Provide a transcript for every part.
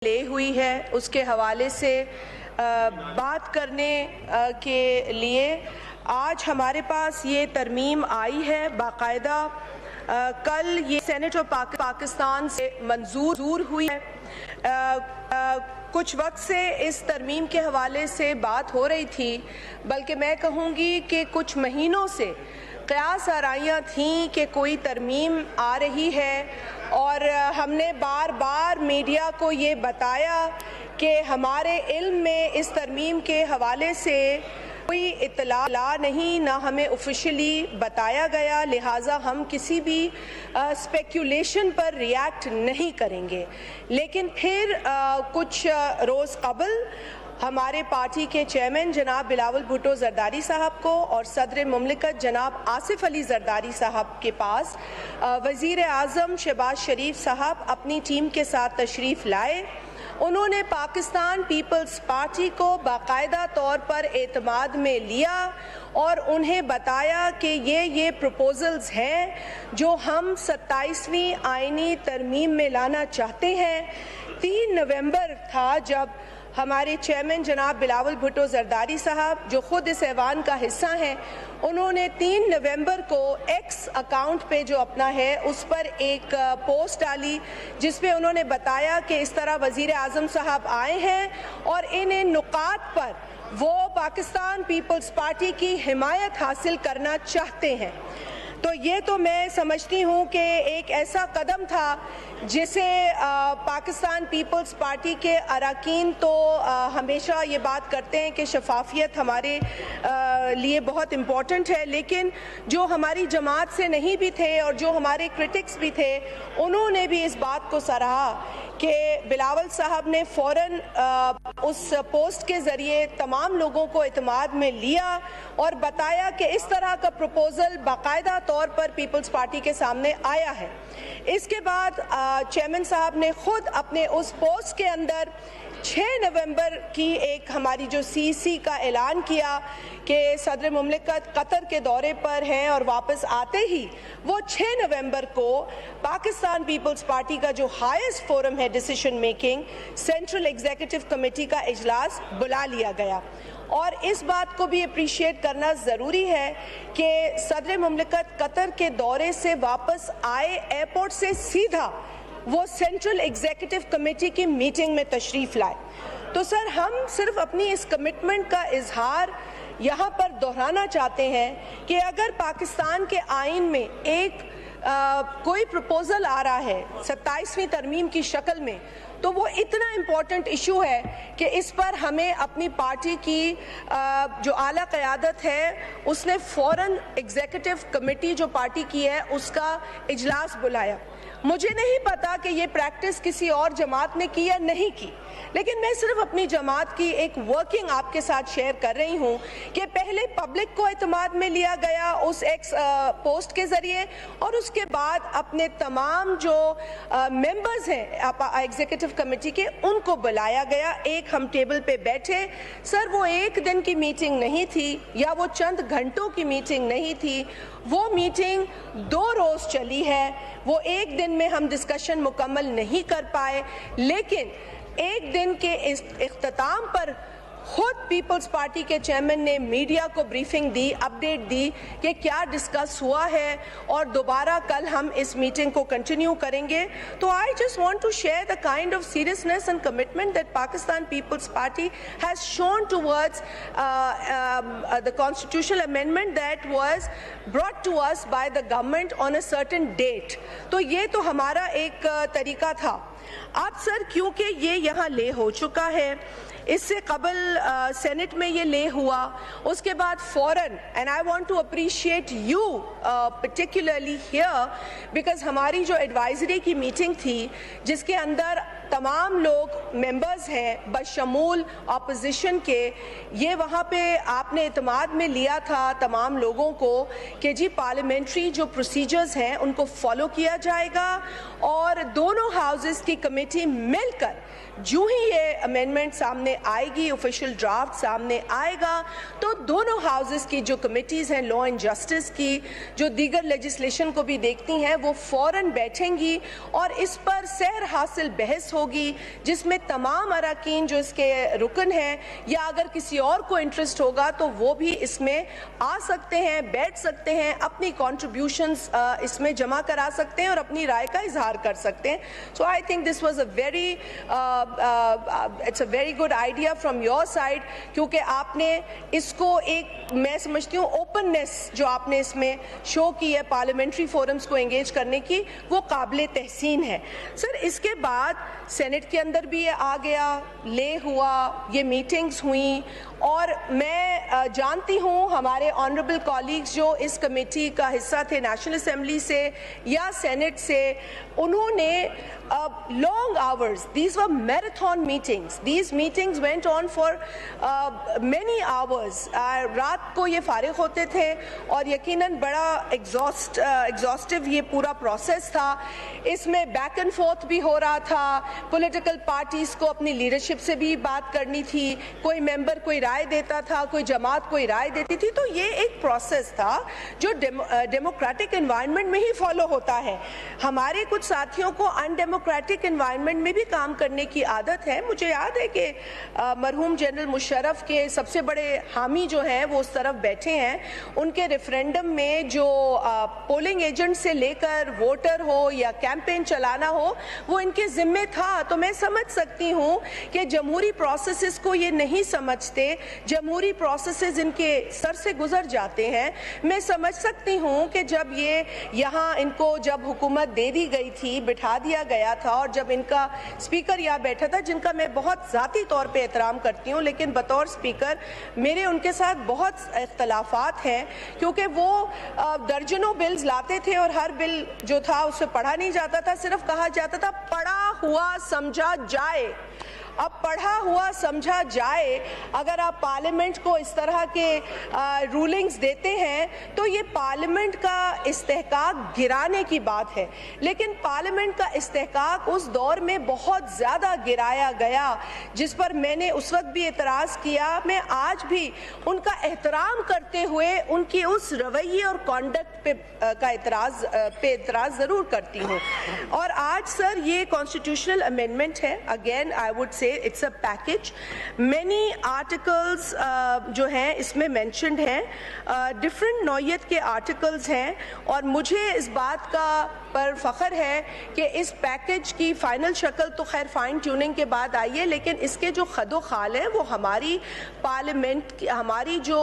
لے ہوئی ہے اس کے حوالے سے بات کرنے کے لیے آج ہمارے پاس یہ ترمیم آئی ہے باقاعدہ کل یہ سینٹ آف پاکستان سے منظور ہوئی ہے۔ کچھ وقت سے اس ترمیم کے حوالے سے بات ہو رہی تھی، بلکہ میں کہوں گی کہ کچھ مہینوں سے قیاس آرائیاں تھیں کہ کوئی ترمیم آ رہی ہے، اور ہم نے بار بار میڈیا کو یہ بتایا کہ ہمارے علم میں اس ترمیم کے حوالے سے کوئی اطلاع نہیں، نہ ہمیں آفیشلی بتایا گیا، لہٰذا ہم کسی بھی اسپیکولیشن پر ریاکٹ نہیں کریں گے۔ لیکن پھر کچھ روز قبل ہمارے پارٹی کے چیئرمین جناب بلاول بھٹو زرداری صاحب کو اور صدر مملکت جناب آصف علی زرداری صاحب کے پاس وزیر اعظم شہباز شریف صاحب اپنی ٹیم کے ساتھ تشریف لائے۔ انہوں نے پاکستان پیپلز پارٹی کو باقاعدہ طور پر اعتماد میں لیا اور انہیں بتایا کہ یہ پروپوزلز ہیں جو ہم 27ویں آئینی ترمیم میں لانا چاہتے ہیں۔ 3 نومبر تھا جب ہمارے چیئرمین جناب بلاول بھٹو زرداری صاحب، جو خود اس ایوان کا حصہ ہیں، انہوں نے 3 نومبر کو ایکس اکاؤنٹ پہ جو اپنا ہے اس پر ایک پوسٹ ڈالی، جس پہ انہوں نے بتایا کہ اس طرح وزیر اعظم صاحب آئے ہیں اور ان نکات پر وہ پاکستان پیپلز پارٹی کی حمایت حاصل کرنا چاہتے ہیں۔ تو یہ تو میں سمجھتی ہوں کہ ایک ایسا قدم تھا جسے پاکستان پیپلز پارٹی کے اراکین تو ہمیشہ یہ بات کرتے ہیں کہ شفافیت ہمارے لیے بہت امپورٹنٹ ہے، لیکن جو ہماری جماعت سے نہیں بھی تھے اور جو ہمارے کرٹکس بھی تھے، انہوں نے بھی اس بات کو سراہا کہ بلاول صاحب نے فوراً اس پوسٹ کے ذریعے تمام لوگوں کو اعتماد میں لیا اور بتایا کہ اس طرح کا پروپوزل باقاعدہ طور پر پیپلز پارٹی کے سامنے آیا ہے۔ اس کے بعد چیئرمین صاحب نے خود اپنے اس پوسٹ کے اندر 6 نومبر کی ایک ہماری جو سی کا اعلان کیا کہ صدر مملکت قطر کے دورے پر ہیں اور واپس آتے ہی وہ 6 نومبر کو پاکستان پیپلز پارٹی کا جو ہائیسٹ فورم ہے decision making, central executive committee کا اجلاس بلا لیا گیا۔ اور اس بات کو بھی اپریشیٹ کرنا ضروری ہے کہ صدر مملکت قطر کے دورے سے واپس آئے، ایئرپورٹ سے سیدھا وہ سینٹرل ایگزیکٹو کمیٹی کی میٹنگ میں تشریف لائے۔ تو سر، ہم صرف اپنی اس کمٹمنٹ کا اظہار یہاں پر دہرانا چاہتے ہیں کہ اگر پاکستان کے آئین میں ایک کوئی پروپوزل آ رہا ہے 27ویں ترمیم کی شکل میں، تو وہ اتنا امپورٹنٹ ایشو ہے کہ اس پر ہمیں اپنی پارٹی کی جو اعلیٰ قیادت ہے اس نے فوراً ایگزیکٹو کمیٹی جو پارٹی کی ہے اس کا اجلاس بلایا۔ مجھے نہیں پتا کہ یہ پریکٹس کسی اور جماعت نے کی یا نہیں کی، لیکن میں صرف اپنی جماعت کی ایک ورکنگ آپ کے ساتھ شیئر کر رہی ہوں کہ پہلے پبلک کو اعتماد میں لیا گیا اس ایکس پوسٹ کے ذریعے، اور اس کے بعد اپنے تمام جو ممبرز ہیں ایگزیکٹو کمیٹی کے ان کو بلایا گیا۔ ایک ہم ٹیبل پہ بیٹھے، سر وہ ایک دن کی میٹنگ نہیں تھی یا وہ چند گھنٹوں کی میٹنگ نہیں تھی، وہ میٹنگ 2 روز چلی ہے۔ وہ ایک دن میں ہم ڈسکشن مکمل نہیں کر پائے، لیکن ایک دن کے اختتام پر خود پیپلز پارٹی کے چیئرمین نے میڈیا کو بریفنگ دی، اپڈیٹ دی کہ کیا ڈسکس ہوا ہے، اور دوبارہ کل ہم اس میٹنگ کو کنٹینیو کریں گے۔ تو I just want to share the kind of seriousness and commitment that Pakistan People's Party has shown towards the constitutional amendment that was brought to us by the government on a certain date۔ تو یہ تو ہمارا ایک طریقہ تھا۔ اب سر، کیونکہ یہ یہاں لے ہو چکا ہے، اس سے قبل سینٹ میں یہ لے ہوا، اس کے بعد فوراً and I want to appreciate you particularly here, because ہماری جو ایڈوائزری کی میٹنگ تھی جس کے اندر تمام لوگ ممبرز ہیں بشمول اپوزیشن کے، یہ وہاں پہ آپ نے اعتماد میں لیا تھا تمام لوگوں کو کہ جی پارلیمنٹری جو پروسیجرز ہیں ان کو فالو کیا جائے گا، اور دونوں ہاؤسز کی کمیٹی مل کر جو ہی یہ امینڈمنٹ سامنے آئے گی، آفیشیل ڈرافٹ سامنے آئے گا، تو دونوں ہاؤسز کی جو کمیٹیز ہیں لا اینڈ جسٹس کی، جو دیگر لیجسلیشن کو بھی دیکھتی ہیں، وہ فوراً بیٹھیں گی اور اس پر سیر حاصل بحث ہوگی جس میں تمام اراکین جو اس کے رکن ہیں یا اگر کسی اور کو انٹرسٹ ہوگا تو وہ بھی اس میں آ سکتے ہیں, بیٹھ سکتے ہیں, اپنی کنٹریبیوشنز اس میں جمع کرا سکتے ہیں اور اپنی رائے کا اظہار کر سکتے ہیں. So I think this was it's a very good idea from your side, کیونکہ آپ نے اس کو ایک, میں سمجھتی ہوں اوپننیس جو آپ نے اس میں شو کی ہے پارلیمنٹری فورمز کو انگیج کرنے کی, وہ قابل تحسین ہے. سر اس کے بعد سینٹ کے اندر بھی یہ آ گیا, لے ہوا, یہ میٹنگز ہوئیں, اور میں جانتی ہوں ہمارے آنریبل کالیگز جو اس کمیٹی کا حصہ تھے نیشنل اسمبلی سے یا سینٹ سے, انہوں نے long hours, these were marathon meetings, these meetings went on for many hours. رات کو یہ فارغ ہوتے تھے اور یقیناً بڑا ایگزاسٹیو یہ پورا پروسیس تھا. اس میں بیک اینڈ فورتھ بھی ہو رہا تھا, پولیٹیکل پارٹیز کو اپنی لیڈرشپ سے بھی بات کرنی تھی, کوئی ممبر کوئی رائے دیتا تھا, کوئی جماعت کوئی رائے دیتی تھی. تو یہ ایک پروسیس تھا جو ڈیموکریٹک انوائرمنٹ میں ہی فالو ہوتا ہے. ہمارے کچھ ساتھیوں کو ان ڈیموکریٹک انوائرمنٹ میں بھی کام کرنے کی عادت ہے. مجھے یاد ہے کہ مرحوم جنرل مشرف کے سب سے بڑے حامی جو ہیں وہ اس طرف بیٹھے ہیں, ان کے ریفرینڈم میں جو پولنگ ایجنٹ سے لے کر ووٹر ہو یا کیمپین چلانا ہو وہ ان کے ذمے تھا. تو میں سمجھ سکتی ہوں کہ جمہوری پروسیسز کو یہ نہیں سمجھتے, جمہوری پروسیسز ان کے سر سے گزر جاتے ہیں. میں سمجھ سکتی ہوں کہ جب یہ یہاں ان کو جب حکومت دے دی گئی تھی, بٹھا دیا گیا تھا, اور جب ان کا اسپیکر یہاں بیٹھا تھا جن کا میں بہت ذاتی طور پہ احترام کرتی ہوں, لیکن بطور اسپیکر میرے ان کے ساتھ بہت اختلافات ہیں, کیونکہ وہ درجنوں بلز لاتے تھے اور ہر بل جو تھا اسے پڑھا نہیں جاتا تھا, صرف کہا جاتا تھا پڑھا ہوا سمجھا جائے. اب پڑھا ہوا سمجھا جائے, اگر آپ پارلیمنٹ کو اس طرح کے رولنگز دیتے ہیں تو یہ پارلیمنٹ کا استحقاق گرانے کی بات ہے. لیکن پارلیمنٹ کا استحقاق اس دور میں بہت زیادہ گرایا گیا, جس پر میں نے اس وقت بھی اعتراض کیا. میں آج بھی ان کا احترام کرتے ہوئے ان کی اس رویے اور کانڈکٹ پہ اعتراض ضرور کرتی ہوں. اور آج سر یہ کانسٹیٹیوشنل امینڈمنٹ ہے, again I would say it's a package. Many articles جو ہیں اس میں mentioned ہیں, different نوعیت کے articles ہیں, اور مجھے اس بات کا پر فخر ہے کہ اس پیکج کی فائنل شکل تو خیر فائن ٹیوننگ کے بعد آئی ہے, لیکن اس کے جو خد و خال ہیں وہ ہماری پارلیمنٹ, ہماری جو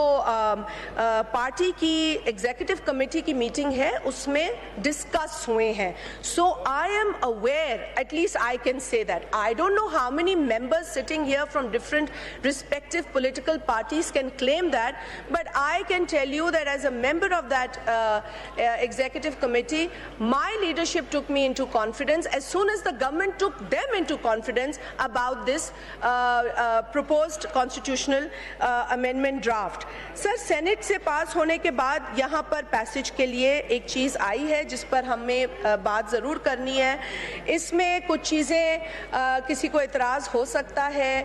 پارٹی کی ایگزیکٹو کمیٹی کی میٹنگ ہے اس میں ڈسکس ہوئے ہیں. So I am aware, at least I can say that. I don't know how many members sitting here from different respective political parties can claim that, but I can tell you that as a member of that executive committee, my leadership took me into confidence as soon as the government took them into confidence about this proposed constitutional amendment draft. Sir, Senate سے پاس ہونے کے بعد یہاں پر passage کے لیے ایک چیز آئی ہے جس پر ہمیں بات ضرور کرنی ہے. اس میں کچھ چیزیں کسی کو اعتراض ہو سکتا ہے,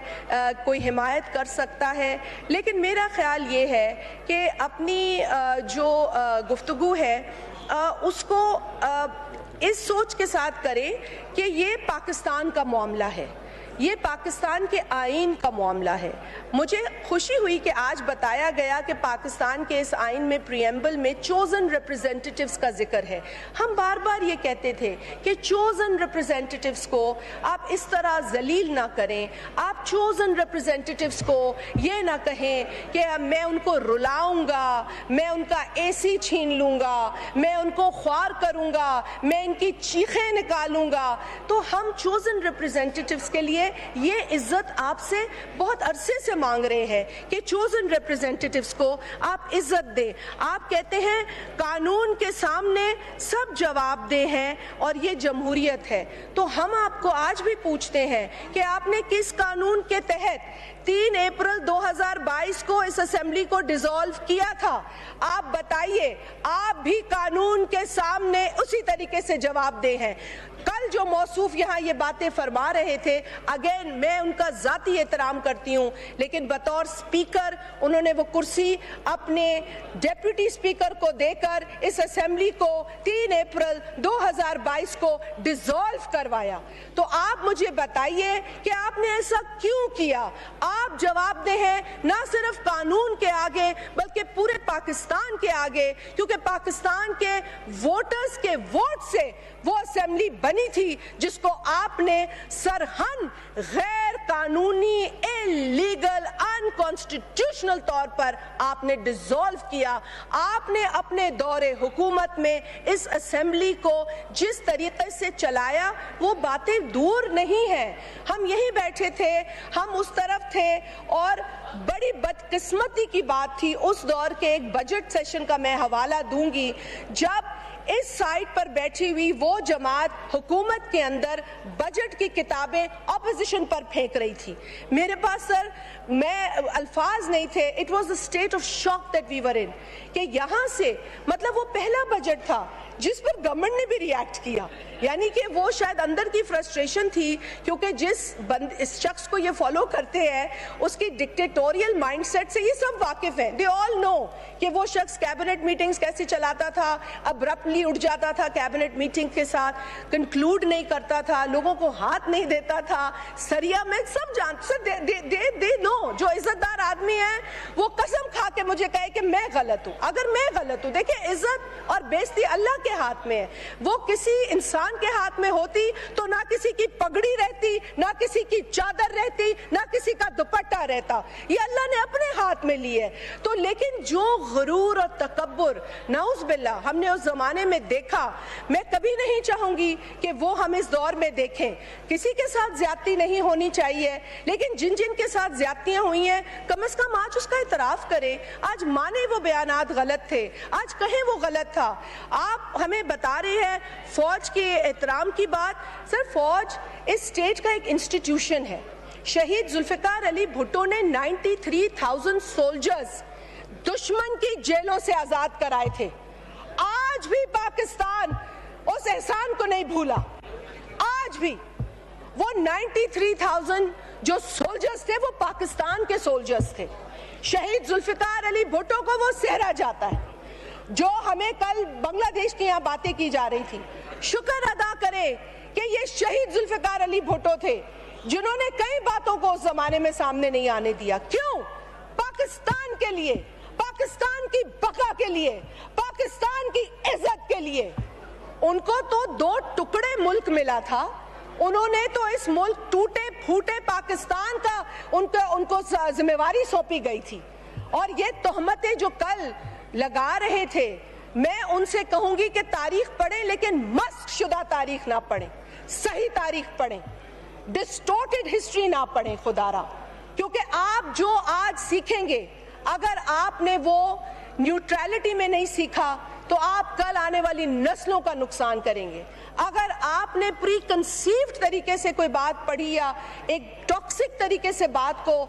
کوئی حمایت کر سکتا ہے, لیکن میرا خیال یہ ہے کہ اپنی جو گفتگو ہے اس کو اس سوچ کے ساتھ کریں کہ یہ پاکستان کا معاملہ ہے, یہ پاکستان کے آئین کا معاملہ ہے. مجھے خوشی ہوئی کہ آج بتایا گیا کہ پاکستان کے اس آئین میں پریمبل میں چوزن ریپرزینٹیٹیوز کا ذکر ہے. ہم بار بار یہ کہتے تھے کہ چوزن ریپرزینٹیٹیوز کو آپ اس طرح ذلیل نہ کریں, آپ چوزن ریپرزینٹیٹیوز کو یہ نہ کہیں کہ میں ان کو رلاؤں گا, میں ان کا اے سی چھین لوں گا, میں ان کو خوار کروں گا, میں ان کی چیخیں نکالوں گا. تو ہم چوزن ریپرزینٹیٹیوز کے لیے یہ عزت آپ سے بہت عرصے سے مانگ رہے ہیں کہ چوزن ریپرزینٹیٹیوز کو آپ عزت دیں. آپ کہتے ہیں قانون کے سامنے سب جواب دہ ہیں اور یہ جمہوریت ہے, تو ہم آپ کو آج بھی پوچھتے ہیں کہ آپ نے کس قانون کے تحت 3 اپریل 2022 کو اس اسمبلی کو ڈیزالو کیا تھا؟ آپ بتائیے, آپ بھی قانون کے سامنے اسی طریقے سے جواب دے ہیں. کل جو موصوف یہاں یہ باتیں فرما رہے تھے، اگین میں ان کا ذاتی احترام کرتی ہوں، لیکن بطور سپیکر انہوں نے وہ کرسی اپنے ڈیپٹی سپیکر کو دے کر اس اسمبلی کو 3 اپریل 2022 کو ڈیزالو کروایا۔ تو آپ مجھے بتائیے کہ آپ نے ایسا کیوں کیا؟ آپ جواب دہ ہیں نہ صرف قانون کے آگے بلکہ پورے پاکستان کے آگے، کیونکہ پاکستان کے ووٹرز کے ووٹ سے وہ اسمبلی بنی تھی جس کو آپ نے سرہن غیر قانونی انلیگل انکانسٹیٹیوشنل طور پر آپ نے ڈیزالو کیا۔ آپ نے اپنے دور حکومت میں اس اسمبلی کو جس طریقے سے چلایا وہ باتیں دور نہیں ہیں۔ ہم یہیں بیٹھے تھے، ہم اس طرف تھے، اور بڑی بدقسمتی کی بات تھی اس دور کے ایک بجٹ سیشن کا میں حوالہ دوں گی، جب اس سائٹ پر بیٹھی ہوئی وہ جماعت حکومت کے اندر بجٹ کی کتابیں اپوزیشن پر پھینک رہی تھی۔ میرے پاس سر میں الفاظ نہیں تھے، it was a state of shock that we were in, کہ یہاں سے مطلب وہ پہلا بجٹ تھا جس پر گورنمنٹ نے بھی ریاکٹ کیا، یعنی کہ وہ شاید اندر کی فرسٹریشن تھی، کیونکہ اس شخص کو یہ فالو کرتے ہیں اس کی ڈکٹیٹوریل مائنڈ سیٹ سے یہ سب واقف ہیں، دے آل نو کہ وہ شخص کیبنٹ میٹنگز کیسے چلاتا تھا، ابرپٹلی اٹھ جاتا تھا کیبنٹ میٹنگ کے ساتھ، کنکلوڈ نہیں کرتا تھا، لوگوں کو ہاتھ نہیں دیتا تھا، سریا میں سب جانتے دے نو، جو عزت دار آدمی ہے وہ قسم کھا کے مجھے کہے کہ میں غلط ہوں، اگر میں غلط ہوں، دیکھیں عزت اور بیزتی اللہ کے ہاتھ میں ہے، وہ کسی انسان کے ہاتھ میں ہوتی تو نہ کسی کی پگڑی رہتی، نہ کسی کی چادر رہتی، نہ کسی کا دوپٹہ رہتا، یہ اللہ نے اپنے ہاتھ میں لی ہے۔ تو لیکن جو غرور اور تکبر نعوذ باللہ ہم نے اس زمانے میں دیکھا، میں کبھی نہیں چاہوں گی کہ وہ ہم اس دور میں دیکھیں۔ کسی کے ساتھ زیادتی نہیں ہونی چاہیے، لیکن جن کے ساتھ زیادتیاں ہوئی ہیں کم از کم آج اس کا اعتراف کریں، آج مانے وہ بیانات غلط تھے، آج کہیں وہ غلط تھا۔ آپ ہمیں بتا رہے ہیں فوج کے احترام کی بات، سر فوج اس اسٹیٹ کا ایک انسٹیٹیوشن ہے۔ شہید ذوالفقار علی بھٹو نے 93,000 سولجرز دشمن کی جیلوں سے آزاد کرائے تھے۔ آج بھی پاکستان اس احسان کو نہیں بھولا، آج بھی وہ 93,000 جو سولجرز تھے وہ پاکستان کے سولجرز تھے۔ شہید ذوالفقار علی بھٹو کو وہ سہرا جاتا ہے، جو ہمیں کل بنگلہ دیش کی یہاں باتیں کی جا رہی تھی۔ شکر ادا کرے کہ یہ شہید ذوالفقار علی بھٹو تھے جنہوں نے کئی باتوں کو اس زمانے میں سامنے نہیں آنے دیا۔ کیوں؟ پاکستان کے لیے، پاکستان کی بقا کے لیے، پاکستان کی عزت کے لیے۔ ان کو تو 2 ٹکڑے ملک ملا تھا، انہوں نے تو اس ملک ٹوٹے پھوٹے پاکستان کا ان کو ذمہ داری سونپی گئی تھی۔ اور یہ تہمتیں جو کل لگا رہے تھے، میں ان سے کہوں گی کہ تاریخ پڑھیں، لیکن مسخ شدہ تاریخ نہ پڑھیں، صحیح تاریخ پڑھیں، ڈسٹورٹڈ ہسٹری نہ پڑھیں خدا را، کیونکہ آپ جو آج سیکھیں گے، اگر آپ نے وہ نیوٹرلٹی میں نہیں سیکھا تو آپ کل آنے والی نسلوں کا نقصان کریں گے۔ اگر آپ نے پری کنسیوڈ طریقے سے کوئی بات پڑھی یا ایک ٹاکسک طریقے سے بات کو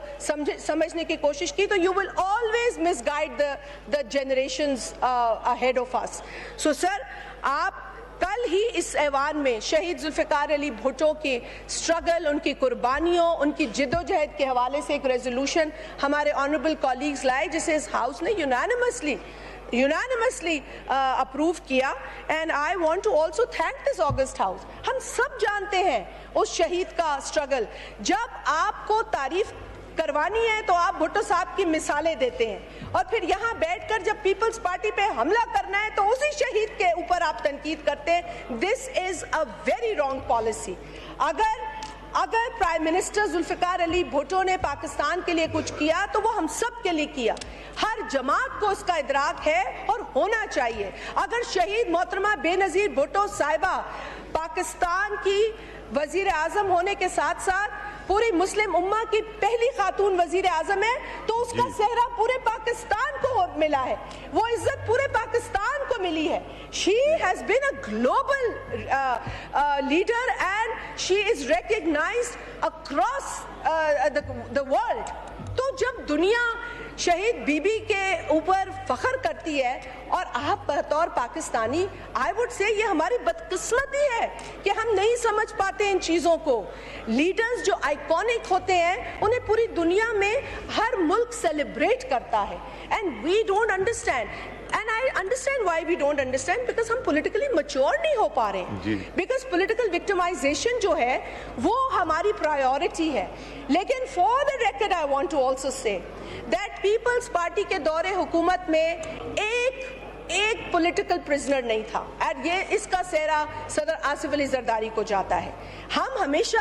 سمجھنے کی کوشش کی تو you will always misguide the generations ahead of us. So sir, آپ کل ہی اس ایوان میں شہید ذوالفقار علی بھٹو کی سٹرگل، ان کی قربانیوں، ان کی جد و جہد کے حوالے سے ایک ریزولوشن ہمارے آنریبل کولیگز لائے، جسے اس ہاؤس نے unanimously اپروو کیا، and I want to also thank this August House۔ ہم سب جانتے ہیں اس شہید کا سٹرگل۔ جب آپ کو تعریف کروانی ہے تو آپ بھٹو صاحب کی مثالیں دیتے ہیں، اور پھر یہاں بیٹھ کر جب پیپلز پارٹی پہ حملہ کرنا ہے تو اسی شہید کے اوپر آپ تنقید کرتے ہیں۔ This is a very wrong policy۔ اگر پرائم منسٹر ذوالفقار علی بھٹو نے پاکستان کے لیے کچھ کیا تو وہ ہم سب کے لیے کیا، ہر جماعت کو اس کا ادراک ہے اور ہونا چاہیے۔ اگر شہید محترمہ بے نظیر بھٹو صاحبہ پاکستان کی وزیر اعظم ہونے کے ساتھ ساتھ پوری مسلم امہ کی پہلی خاتون وزیر اعظم ہے تو اس کا صحرا پورے پاکستان کو ملا ہے، وہ عزت پورے پاکستان کو ملی ہے۔ She has been a global leader and she is recognized across the world۔ تو جب دنیا شہید بی بی کے اوپر فخر کرتی ہے اور آپ بطور پاکستانی آئی وڈ سے یہ ہماری بدقسمتی ہے کہ ہم نہیں سمجھ پاتے ان چیزوں کو. لیڈرز جو آئیکونک ہوتے ہیں انہیں پوری دنیا میں ہر ملک سیلیبریٹ کرتا ہے and we don't understand. And I understand why we don't understand, because ہم politically mature نہیں ہو پا رہے ہیں. Because political victimization جو ہے وہ ہماری priority ہے. لیکن for the record I want to also say that People's Party کے دور حکومت میں ایک پولیٹیکل پرزنر نہیں تھا اور یہ اس کا سہرا صدر آصف علی زرداری کو جاتا ہے. ہم ہمیشہ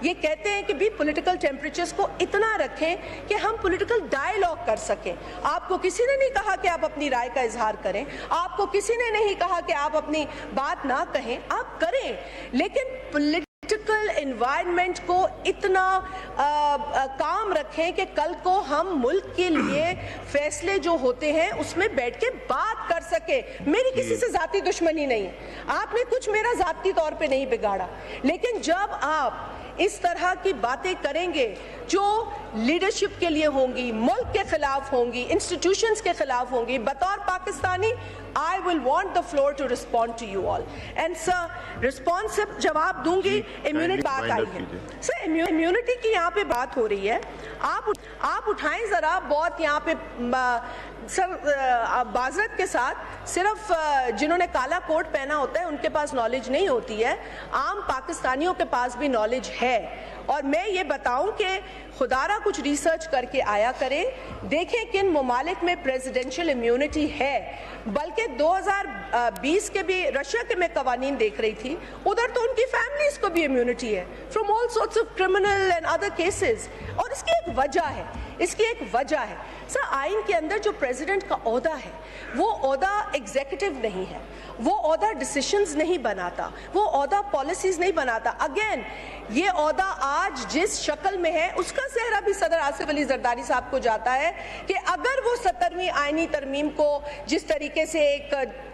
یہ کہتے ہیں کہ بھی پولیٹیکل ٹیمپریچرز کو اتنا رکھیں کہ ہم پولیٹیکل ڈائیلاگ کر سکیں. آپ کو کسی نے نہیں کہا کہ آپ اپنی رائے کا اظہار کریں, آپ کو کسی نے نہیں کہا کہ آپ اپنی بات نہ کہیں, آپ کریں, لیکن پولیٹیکل انوائرمنٹ کو اتنا کام رکھیں کہ کل کو ہم ملک کے لیے فیصلے جو ہوتے ہیں اس میں بیٹھ کے بات کر سکیں. میری کسی سے ذاتی دشمنی نہیں ہے, آپ نے کچھ میرا ذاتی طور پہ نہیں بگاڑا, لیکن جب آپ اس طرح کی باتیں کریں گے جو لیڈرشپ کے لیے ہوں گی, ملک کے خلاف ہوں گی, انسٹیٹیوشنز کے خلاف ہوں گی, بطور Pakistani I will want the floor to respond to you all. And sir, responsive جواب دوں گی. امیونٹی بات آئی ہے سر, امیونٹی کی یہاں پہ بات ہو رہی ہے, آپ اٹھائیں ذرا. بہت یہاں پہ سر معذرت کے ساتھ صرف جنہوں نے کالا کوٹ پہنا ہوتا ہے ان کے پاس نالج نہیں ہوتی ہے, عام پاکستانیوں کے پاس بھی نالج ہے. اور میں یہ بتاؤں کہ خدارہ کچھ ریسرچ کر کے آیا کریں, دیکھیں کن ممالک میں پریزیڈنشل امیونٹی ہے. بلکہ 2020 کے بھی رشیا کے میں قوانین دیکھ رہی تھی, ادھر تو ان کی فیملیز کو بھی امیونٹی ہے from all sorts of criminal and other cases. اور اس کی ایک وجہ ہے, سر آئین کے اندر جو پریزیڈنٹ کا عہدہ ہے وہ عہدہ ایگزیکٹو نہیں ہے, وہ عہدہ ڈیسیشنز نہیں بناتا, وہ عہدہ پالیسیز نہیں بناتا. اگین یہ عہدہ آج جس شکل میں ہے اس کا سہرا بھی صدر آصف علی زرداری صاحب کو جاتا ہے کہ اگر وہ 17ویں آئینی ترمیم کو جس طریقے سے ایک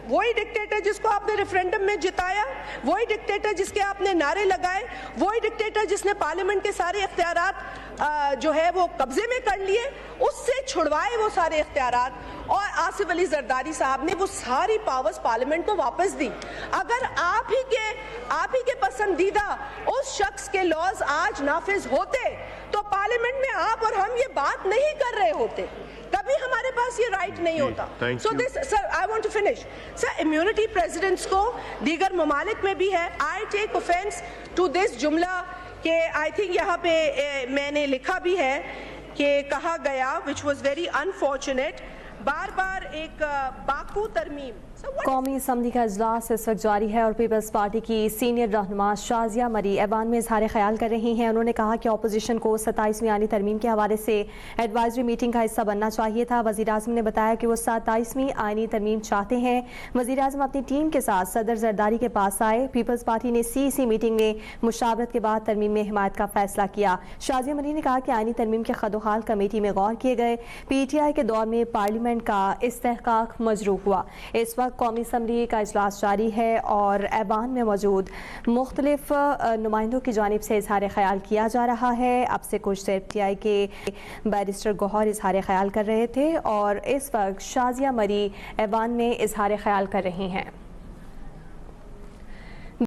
وہی ڈکٹیٹر جس کو آپ نے ریفرینڈم میں جتایا, وہی ڈکٹیٹر جس کے آپ نے نعرے لگائے, وہی ڈکٹیٹر جس نے پارلیمنٹ کے سارے اختیارات جو ہے وہ قبضے میں کر لیے, اس سے چھڑوائے وہ سارے اختیارات, اور آصف علی زرداری صاحب نے وہ ساری پاورز پارلیمنٹ کو واپس دی. اگر آپ ہی کے پسندیدہ اس شخص کے لاز آج نافذ ہوتے تو پارلیمنٹ میں آپ اور ہم یہ بات نہیں کر رہے ہوتے, کبھی ہمارے پاس یہ رائٹ نہیں ہوتا. So this sir I want to finish. Sir immunity presidents کو دیگر ممالک میں بھی ہے. آئی ٹیک اوفینس ٹو دس جملہ کہ آئی تھنک یہاں پہ میں نے لکھا بھی ہے کہ کہا گیا which was very unfortunate, بار بار ایک باکو ترمیم. قومی اسمبلی کا اجلاس اس وقت جاری ہے اور پیپلز پارٹی کی سینئر رہنما شازیہ مری ایوان میں اظہار خیال کر رہی ہیں. انہوں نے کہا کہ اپوزیشن کو 27ویں آئینی ترمیم کے حوالے سے ایڈوائزری میٹنگ کا حصہ بننا چاہیے تھا. وزیر اعظم نے بتایا کہ وہ 27ویں آئینی ترمیم چاہتے ہیں. وزیر اعظم اپنی ٹیم کے ساتھ صدر زرداری کے پاس آئے. پیپلز پارٹی نے سی میٹنگ میں مشاورت کے بعد ترمیم میں حمایت کا فیصلہ کیا. شازیہ مری نے کہا کہ آئینی ترمیم کے خدوخال کمیٹی میں غور کیے گئے. پی ٹی آئی کے دور میں پارلیمنٹ کا استحقاق مجروح ہوا. اس وقت قومی اسمبلی کا اجلاس جاری ہے اور ایوان میں موجود مختلف نمائندوں کی جانب سے اظہار خیال کیا جا رہا ہے. اب سے کچھ دیر پی آئی کے بیرسٹر گوہر اظہار خیال کر رہے تھے اور اس وقت شازیہ مری ایوان میں اظہار خیال کر رہی ہیں.